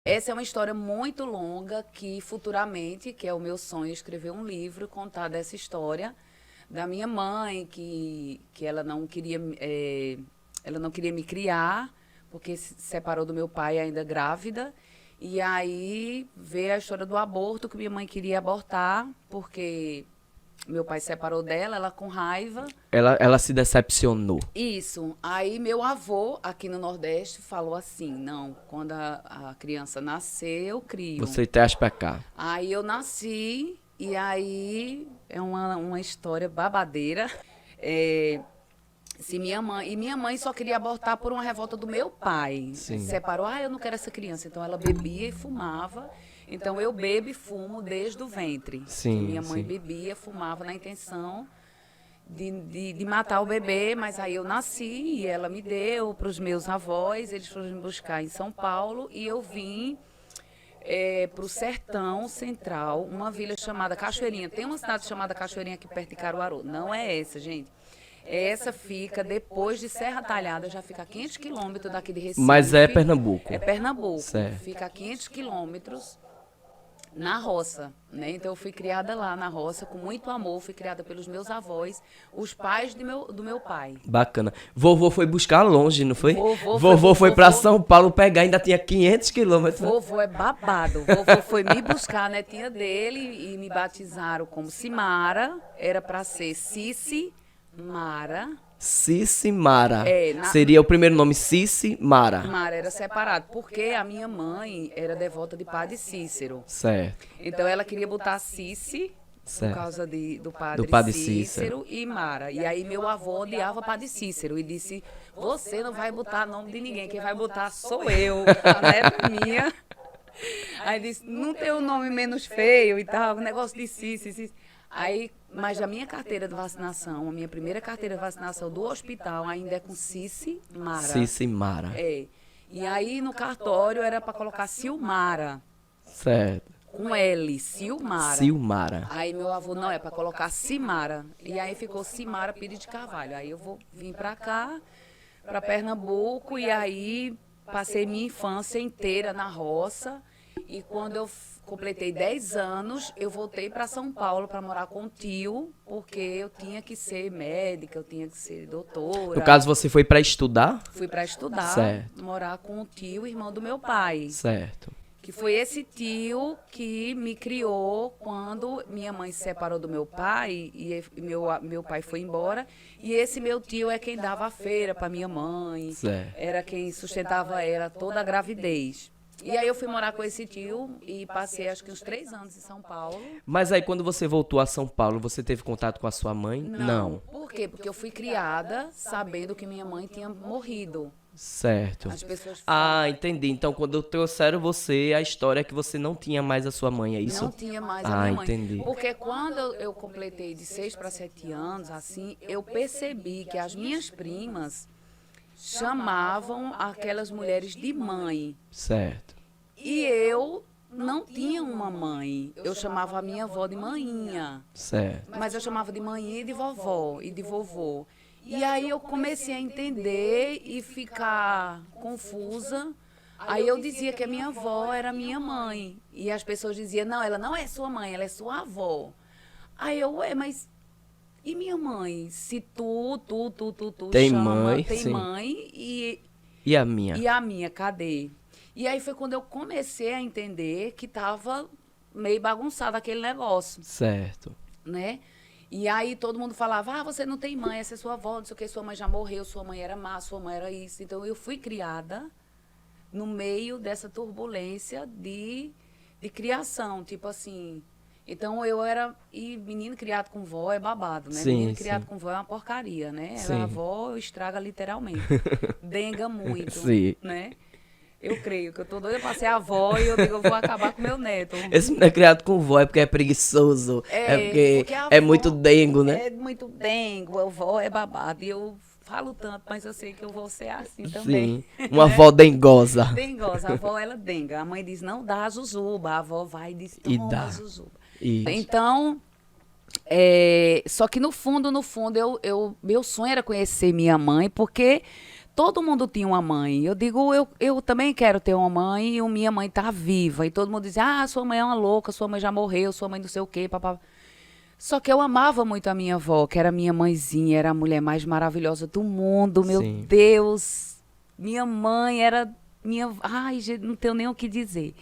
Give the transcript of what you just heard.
Essa é uma história muito longa que futuramente, que é o meu sonho, escrever um livro, contar dessa história da minha mãe, que ela não queria me criar, porque se separou do meu pai ainda grávida. E aí veio a história do aborto, que minha mãe queria abortar, porque meu pai separou dela, ela com raiva. Ela se decepcionou. Isso. Aí meu avô, aqui no Nordeste, falou assim, não, quando a criança nascer, eu crio. Você traz pra cá. Aí eu nasci, e aí é uma história babadeira. É, se minha mãe só queria abortar por uma revolta do meu pai. Sim. Separou, eu não quero essa criança. Então ela bebia e fumava. Então eu bebo e fumo desde o ventre. Que Sim, minha mãe sim. bebia, fumava na intenção de matar o bebê, mas aí eu nasci e ela me deu para os meus avós, eles foram me buscar em São Paulo e eu vim para o Sertão Central, uma vila chamada Cachoeirinha. Tem uma cidade chamada Cachoeirinha aqui perto de Caruaru. Não é essa, gente. Essa fica depois de Serra Talhada, já fica a 500 quilômetros daqui de Recife. Mas é Pernambuco. É Pernambuco. Certo. Fica a 500 quilômetros na roça, né? Então eu fui criada lá na roça com muito amor, fui criada pelos meus avós, os pais do meu pai. Bacana. Vovô foi buscar longe, não foi? Vovô Foi pra São Paulo pegar, ainda tinha 500 quilômetros. Vovô é babado. Vovô foi me buscar a netinha dele e me batizaram como Simara, era para ser Cici Mara. Cici Mara. É, Seria o primeiro nome Cici Mara. Mara era separado, porque a minha mãe era devota de Padre Cícero. Certo. Então ela queria botar Cici Certo. por causa do Do Padre Cícero e Mara. E aí meu avô odiava Padre Cícero e disse, você não vai botar nome de ninguém, quem vai botar sou eu, a neta minha. Aí disse, não tem um nome menos feio e tal, um negócio de Cici. Aí, mas a minha carteira de vacinação, a minha primeira carteira de vacinação do hospital ainda é com Cici Mara. Cici Mara. É. E aí no cartório era para colocar Silmara, Certo. com L, Silmara. Silmara. Aí meu avô, não, é para colocar Simara. E aí ficou Simara Pires de Carvalho. Aí eu vim para cá, para Pernambuco, e aí passei minha infância inteira na roça. E quando eu completei 10 anos, eu voltei para São Paulo para morar com o tio, porque eu tinha que ser médica, eu tinha que ser doutora. No caso, você foi pra estudar? Fui para estudar, Certo. morar com o tio, irmão do meu pai. Certo. Que foi esse tio que me criou quando minha mãe se separou do meu pai e meu pai foi embora. E esse meu tio é quem dava a feira para minha mãe, Certo. era quem sustentava ela toda a gravidez. E aí eu fui morar com esse tio e passei acho que uns 3 anos em São Paulo. Mas aí quando você voltou a São Paulo, você teve contato com a sua mãe? Por quê? Porque eu fui criada sabendo que minha mãe tinha morrido. Certo. As pessoas Ah, entendi. Então quando trouxeram você, a história é que você não tinha mais a sua mãe, é isso? não tinha mais a Ah, minha mãe. entendi. Porque quando eu completei de 6 para 7 anos, assim, eu percebi que as minhas primas chamavam aquelas mulheres de mãe. Certo. E eu não tinha uma mãe. Eu chamava a minha avó de maninha. Certo. Mas eu chamava de maninha e de vovó e de vovô. E aí eu comecei a entender e ficar confusa. Aí eu dizia que a minha avó era minha mãe. E as pessoas diziam, não, ela não é sua mãe, ela é sua avó. Aí eu, mas e minha mãe? Se tu Tem chama, mãe, tem sim. mãe E a minha? e a minha, cadê? E aí foi quando eu comecei a entender que tava meio bagunçado aquele negócio, Certo. né? E aí todo mundo falava, você não tem mãe, essa é sua avó, não sei o que, sua mãe já morreu, sua mãe era má, sua mãe era isso. Então eu fui criada no meio dessa turbulência de criação, tipo assim. Então eu era. E menino criado com vó é babado, né? Sim, Menino criado sim. com vó é uma porcaria, né? Sim. A avó estraga literalmente. Denga muito, Sim. né? Eu creio que eu tô doida pra ser avó e eu digo, eu vou acabar com meu neto. Esse menino é criado com vó é porque é preguiçoso. É porque a é avó muito dengo, né? É muito dengo, a avó é babado. E eu falo tanto, mas eu sei que eu vou ser assim também. Sim. Uma avó dengosa. Dengosa, a avó ela denga. A mãe diz, não dá a Zuzuba. A avó vai e diz, E toma dá. a Zuzuba. Isso. Então, só que no fundo, meu sonho era conhecer minha mãe, porque todo mundo tinha uma mãe. Eu digo, eu também quero ter uma mãe e minha mãe tá viva. E todo mundo dizia, sua mãe é uma louca, sua mãe já morreu, sua mãe não sei o quê, papá. Só que eu amava muito a minha avó, que era minha mãezinha, era a mulher mais maravilhosa do mundo, meu Sim. Deus. Minha mãe era minha... Ai, gente, não tenho nem o que dizer.